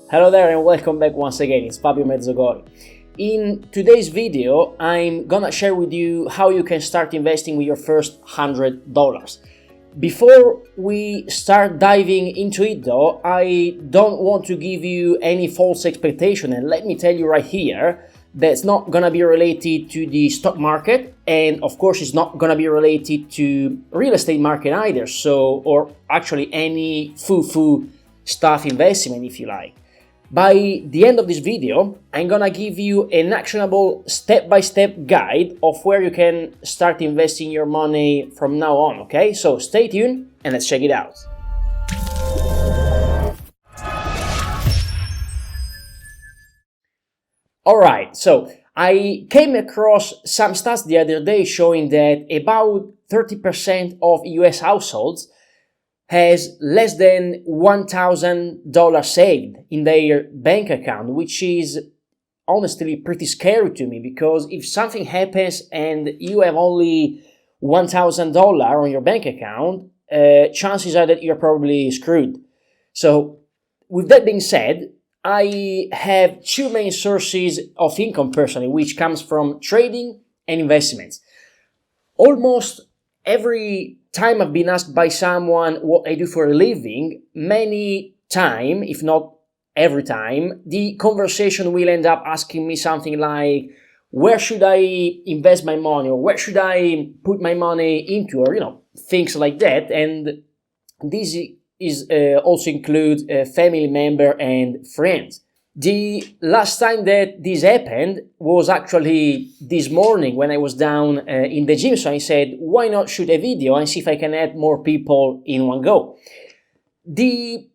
Hello there and welcome back once again, it's Fabio Mezzogori. In today's video, I'm gonna share with you how you can start investing with your first $100. Before we start diving into it though, I don't want to give you any false expectation, and let me tell you right here, that's not gonna be related to the stock market, and of course it's not gonna be related to real estate market either, or actually any foo-foo stuff investment if you like. By the end of this video, I'm gonna give you an actionable step-by-step guide of where you can start investing your money from now on, okay? So stay tuned and let's check it out. Alright, so I came across some stats the other day showing that about 30% of US households has less than $1,000 saved in their bank account, which is honestly pretty scary to me, because if something happens and you have only $1,000 on your bank account, chances are that you're probably screwed. So with that being said, I have two main sources of income personally, which comes from trading and investments. Almost every time I've been asked by someone what I do for a living, many time, if not every time, the conversation will end up asking me something like, where should I invest my money, or where should I put my money into, or things like that. And this is also includes a family member and friends. The last time that this happened was actually this morning when I was down in the gym, so I said, why not shoot a video and see if I can add more people in one go. The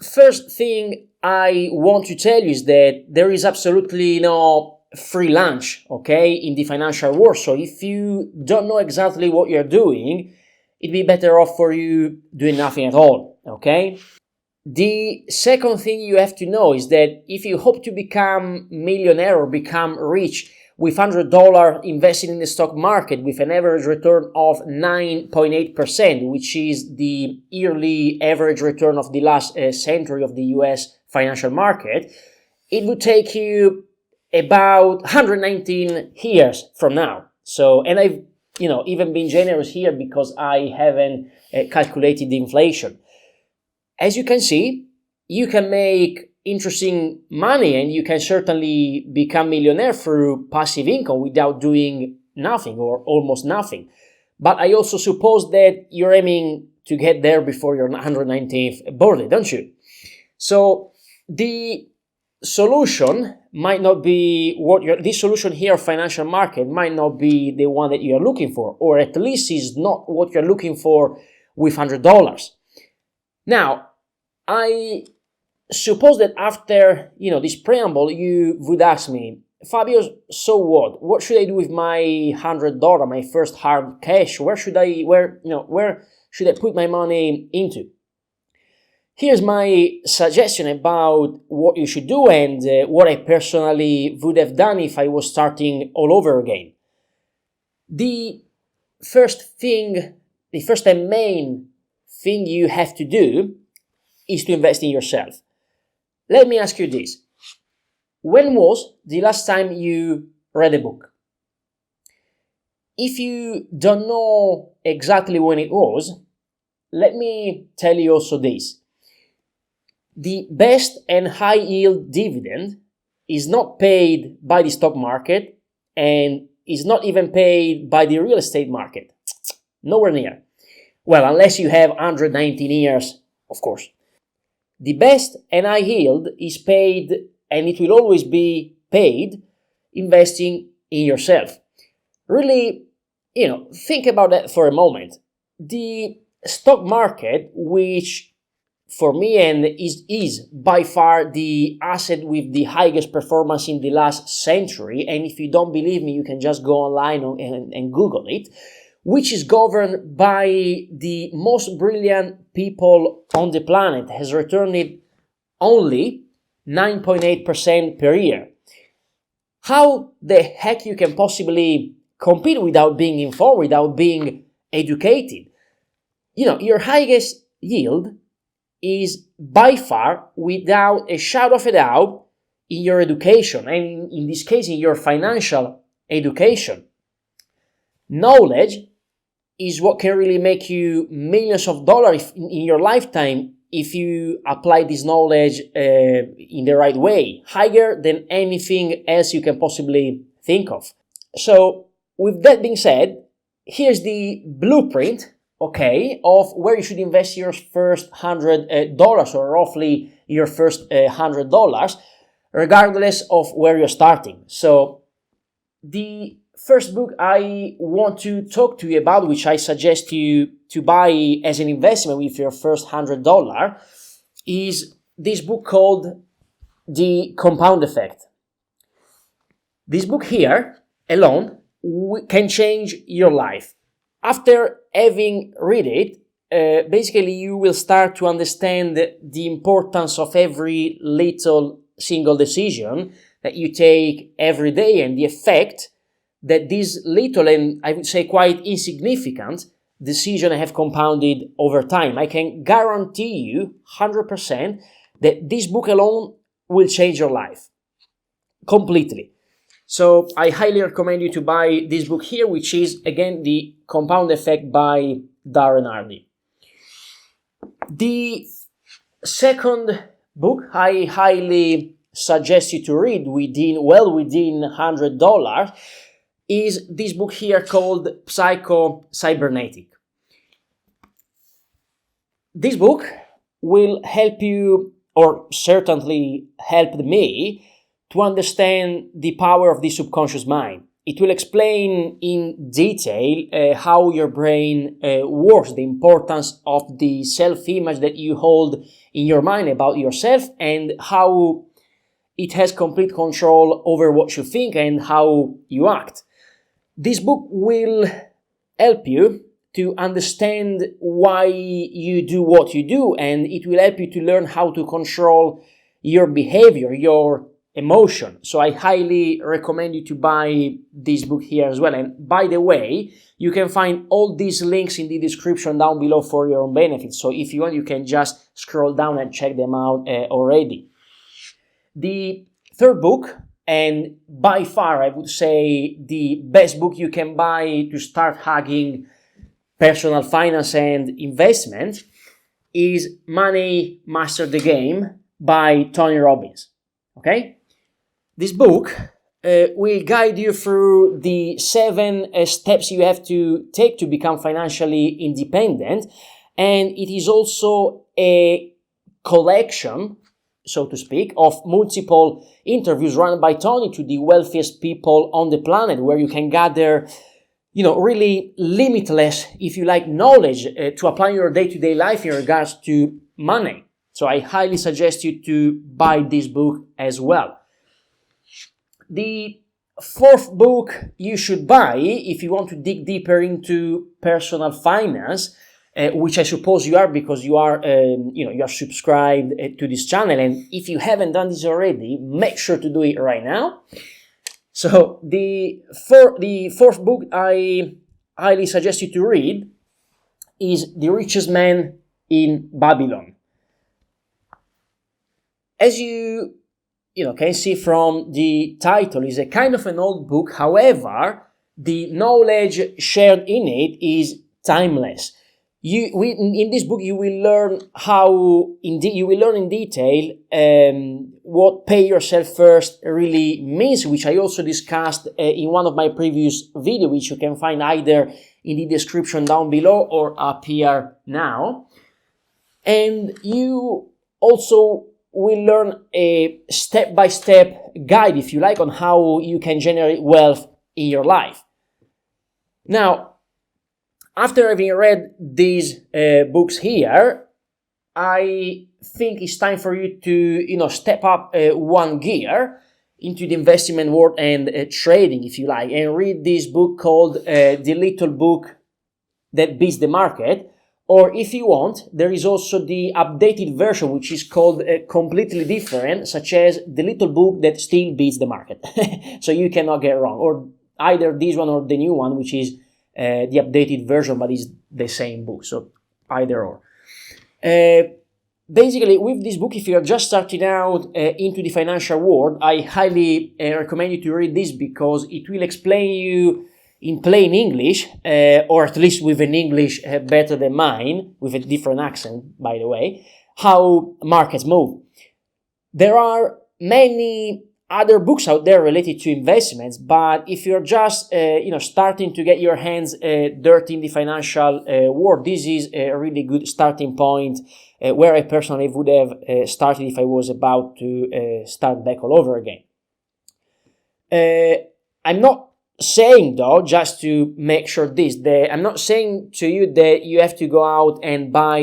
first thing I want to tell you is that there is absolutely no free lunch, okay, in the financial world. So if you don't know exactly what you're doing, it'd be better off for you doing nothing at all, okay? The second thing you have to know is that if you hope to become millionaire or become rich with $100 invested in the stock market with an average return of 9.8%, which is the yearly average return of the last century of the US financial market, it would take you about 119 years from now. So, and I've even been generous here because I haven't calculated the inflation. As you can see, you can make interesting money and you can certainly become millionaire through passive income without doing nothing or almost nothing. But I also suppose that you're aiming to get there before your 119th birthday, don't you? So the solution might not be this solution here, financial market, might not be the one that you're looking for, or at least is not what you're looking for with $100. Now, I suppose that after, this preamble, you would ask me, Fabio, so what? What should I do with my $100, my first hard cash? Where should I put my money into? Here's my suggestion about what you should do and what I personally would have done if I was starting all over again. The first and main thing you have to do is to invest in yourself. Let me ask you this. When was the last time you read a book? If you don't know exactly when it was, let me tell you also this. The best and high yield dividend is not paid by the stock market and is not even paid by the real estate market. Nowhere near. Well, unless you have 119 years, of course. The best and high yield is paid, and it will always be paid, investing in yourself. Really, think about that for a moment. The stock market, which for me and is by far the asset with the highest performance in the last century, and if you don't believe me, you can just go online and Google it, which is governed by the most brilliant people on the planet, has returned only 9.8% per year. How the heck you can possibly compete without being informed, without being educated? Your highest yield is by far, without a shadow of a doubt, in your education, and in this case, in your financial education. Knowledge is what can really make you millions of dollars in your lifetime if you apply this knowledge in the right way, higher than anything else you can possibly think of. So, with that being said, here's the blueprint, okay, of where you should invest your first $100 or roughly your first $100, regardless of where you're starting. So, the first book I want to talk to you about, which I suggest you to buy as an investment with your first $100, is this book called The Compound Effect. This book here alone can change your life. After having read it, basically you will start to understand the importance of every little single decision that you take every day and the effect that these little and I would say quite insignificant decisions have compounded over time. I can guarantee you 100% that this book alone will change your life completely. So I highly recommend you to buy this book here, which is again The Compound Effect by Darren Hardy. The second book I highly suggest you to read within $100 is this book here called Psycho-Cybernetic. This book will help you, or certainly helped me, to understand the power of the subconscious mind. It will explain in detail how your brain works, the importance of the self-image that you hold in your mind about yourself, and how it has complete control over what you think and how you act. This book will help you to understand why you do what you do, and it will help you to learn how to control your behavior, your emotion. So I highly recommend you to buy this book here as well. And by the way, you can find all these links in the description down below for your own benefit. So if you want, you can just scroll down and check them out already. The third book, and by far I would say the best book you can buy to start hacking personal finance and investment, is Money Master the Game by Tony Robbins. Okay? This book will guide you through the 7 steps you have to take to become financially independent, and it is also a collection, so to speak, of multiple interviews run by Tony to the wealthiest people on the planet, where you can gather, really limitless, if you like, knowledge to apply in your day-to-day life in regards to money. So I highly suggest you to buy this book as well. The fourth book you should buy if you want to dig deeper into personal finance, which I suppose you are, because you are, you are subscribed to this channel. And if you haven't done this already, make sure to do it right now. So the fourth book I highly suggest you to read is The Richest Man in Babylon. As you can see from the title, is a kind of an old book. However, the knowledge shared in it is timeless. In this book, you will learn in detail what pay yourself first really means, which I also discussed in one of my previous videos, which you can find either in the description down below or up here now. And you also will learn a step-by-step guide, if you like, on how you can generate wealth in your life. Now, after having read these books here, I think it's time for you to, step up one gear into the investment world and trading, if you like, and read this book called The Little Book That Beats the Market. Or if you want, there is also the updated version, which is called completely different, such as The Little Book That Still Beats the Market. So you cannot get wrong. Or either this one or the new one, which is the updated version, but is the same book. So either or. basically, with this book, if you're just starting out into the financial world, I highly recommend you to read this because it will explain you in plain English, or at least with an English better than mine, with a different accent, by the way, how markets move. There are many other books out there related to investments, but if you're just starting to get your hands dirty in the financial world, this is a really good starting point where I personally would have started if I was about to start back all over again. I'm not saying, though, just to make sure I'm not saying to you that you have to go out and buy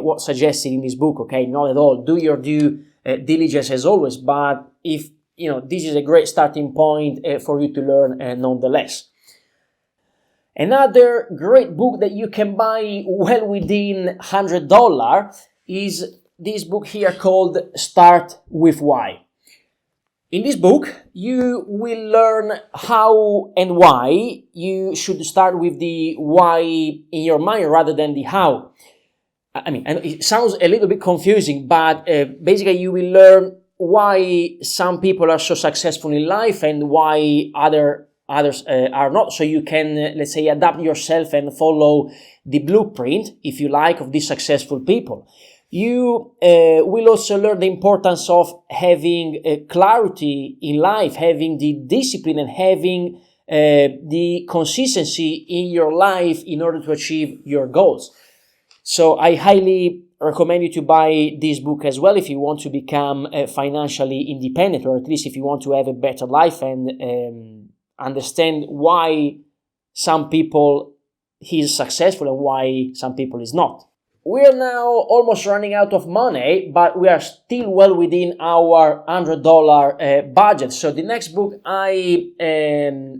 what's suggested in this book, okay? Not at all. Do your due diligence as always, but if this is a great starting point for you to learn nonetheless. Another great book that you can buy well within $100 is this book here called Start With Why. In this book, you will learn how and why you should start with the why in your mind rather than the how. I mean, and it sounds a little bit confusing, but basically you will learn why some people are so successful in life and why others are not, so you can, let's say, adapt yourself and follow the blueprint, if you like, of these successful people. You will also learn the importance of having clarity in life, having the discipline and having the consistency in your life in order to achieve your goals. So I highly recommend you to buy this book as well if you want to become financially independent, or at least if you want to have a better life and understand why some people is successful and why some people is not. We're now almost running out of money, but we are still well within our $100 budget. So the next book I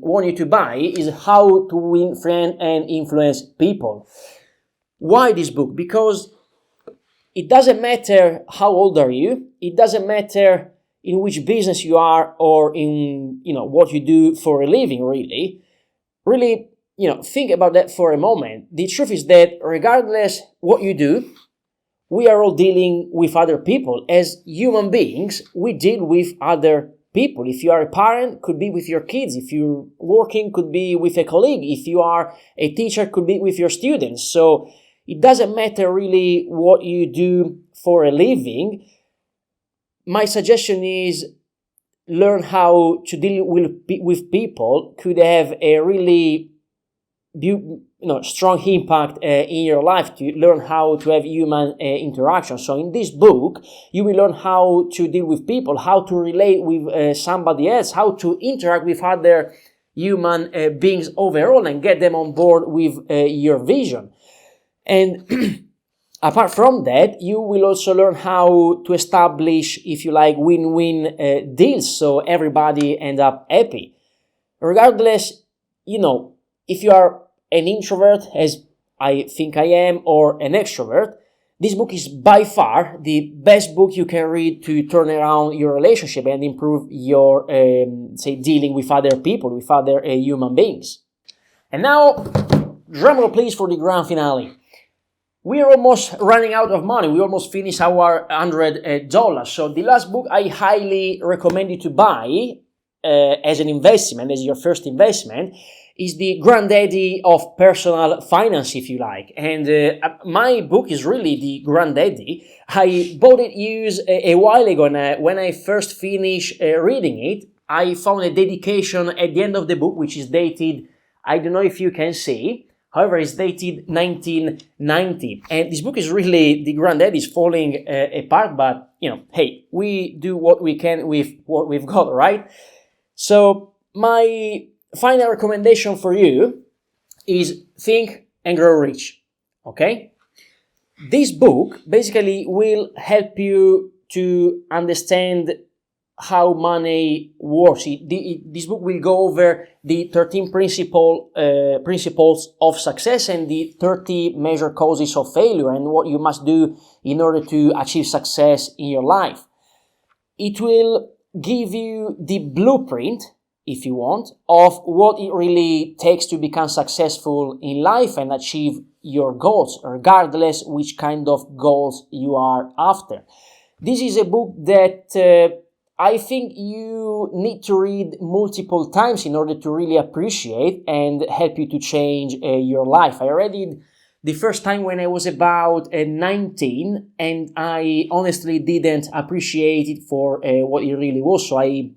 want you to buy is How to Win Friends and Influence People. Why this book? Because it doesn't matter how old are you, it doesn't matter in which business you are or in what you do for a living, really, think about that for a moment. The truth is that regardless what you do, we are all dealing with other people. As human beings, we deal with other people. If you are a parent, could be with your kids. If you're working, could be with a colleague. If you are a teacher, could be with your students. So it doesn't matter really what you do for a living. My suggestion is learn how to deal with people. Could have a really strong impact in your life, to learn how to have human interaction. So in this book, you will learn how to deal with people, how to relate with somebody else, how to interact with other human beings overall and get them on board with your vision. And apart from that, you will also learn how to establish, if you like, win-win deals so everybody ends up happy. Regardless, if you are an introvert, as I think I am, or an extrovert, this book is by far the best book you can read to turn around your relationship and improve your, dealing with other people, with other human beings. And now, drumroll please for the grand finale. We are almost running out of money. We almost finished our $100. So the last book I highly recommend you to buy as an investment, as your first investment, is the granddaddy of personal finance, if you like. And my book is really the granddaddy. I bought it used a while ago, and when I first finished reading it, I found a dedication at the end of the book, which is dated, I don't know if you can see, however, it's dated 1990. And this book is really, the granddaddy is falling apart, but, hey, we do what we can with what we've got, right? So my final recommendation for you is Think and Grow Rich, okay? This book basically will help you to understand how money works. This book will go over the 13 principles of success and the 30 major causes of failure and what you must do in order to achieve success in your life. It will give you the blueprint if you want, of what it really takes to become successful in life and achieve your goals, regardless which kind of goals you are after. This is a book that I think you need to read multiple times in order to really appreciate and help you to change your life. I read it the first time when I was about 19, and I honestly didn't appreciate it for what it really was. So I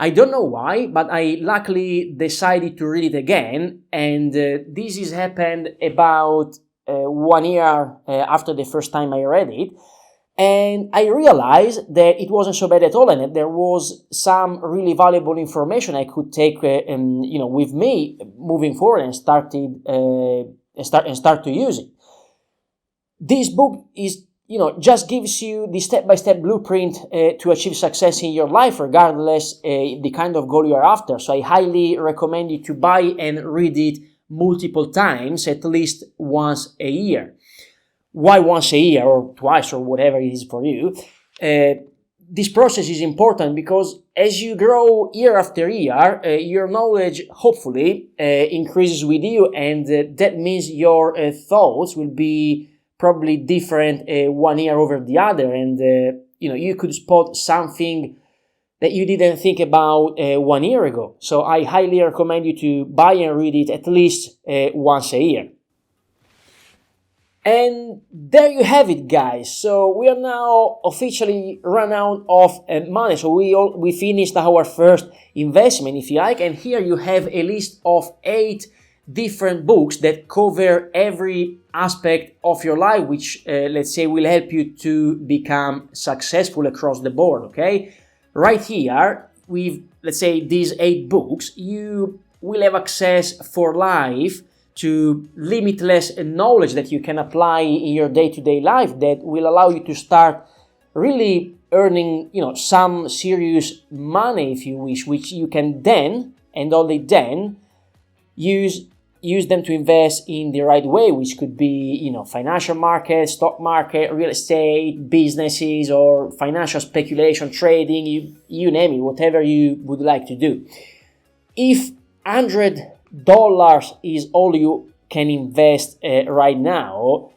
don't know why, but I luckily decided to read it again, and this has happened about 1 year after the first time I read it. And I realized that it wasn't so bad at all, and that there was some really valuable information I could take, with me moving forward and start to use it. This book is, just gives you the step-by-step blueprint to achieve success in your life, regardless the kind of goal you are after. So I highly recommend you to buy and read it multiple times, at least once a year. Why once a year or twice or whatever it is for you? This process is important because as you grow year after year, your knowledge hopefully increases with you, and that means your thoughts will be probably different 1 year over the other, and you could spot something that you didn't think about 1 year ago. So I highly recommend you to buy and read it at least once a year. And there you have it, guys. So we are now officially run out of money. So we finished our first investment, if you like. And here you have a list of 8 different books that cover every aspect of your life, which let's say will help you to become successful across the board. Okay, right here with, let's say, these 8 books, you will have access for life to limitless knowledge that you can apply in your day-to-day life, that will allow you to start really earning, some serious money, if you wish, which you can then, and only then, use them to invest in the right way, which could be, financial market, stock market, real estate, businesses, or financial speculation, trading, you name it, whatever you would like to do. If $100 is all you can invest right now,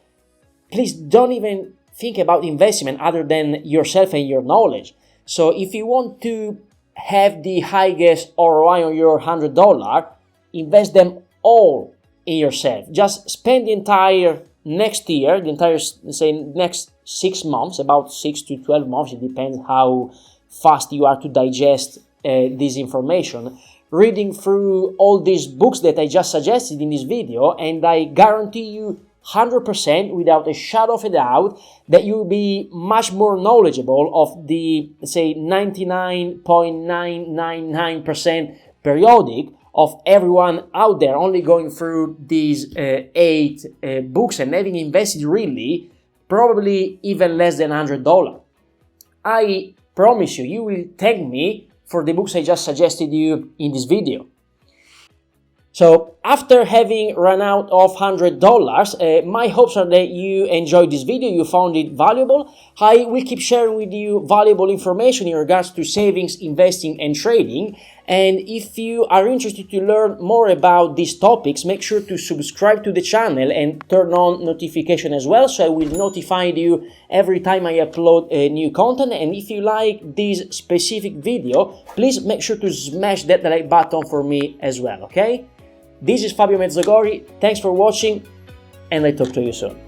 please don't even think about investment other than yourself and your knowledge. So if you want to have the highest ROI on your $100, invest them all in yourself. Just spend the entire next year, next 6 months, about 6 to 12 months, it depends how fast you are to digest this information, reading through all these books that I just suggested in this video, and I guarantee you 100% without a shadow of a doubt that you will be much more knowledgeable of the, let's say, 99.999% periodic of everyone out there, only going through these 8 books and having invested really probably even less than $100. I promise you will thank me for the books I just suggested you in this video. So after having run out of $100, my hopes are that you enjoyed this video, you found it valuable. I will keep sharing with you valuable information in regards to savings, investing, and trading. And if you are interested to learn more about these topics, make sure to subscribe to the channel and turn on notification as well, so I will notify you every time I upload new content. And if you like this specific video, please make sure to smash that like button for me as well, okay? This is Fabio Mezzogori, thanks for watching, and I talk to you soon.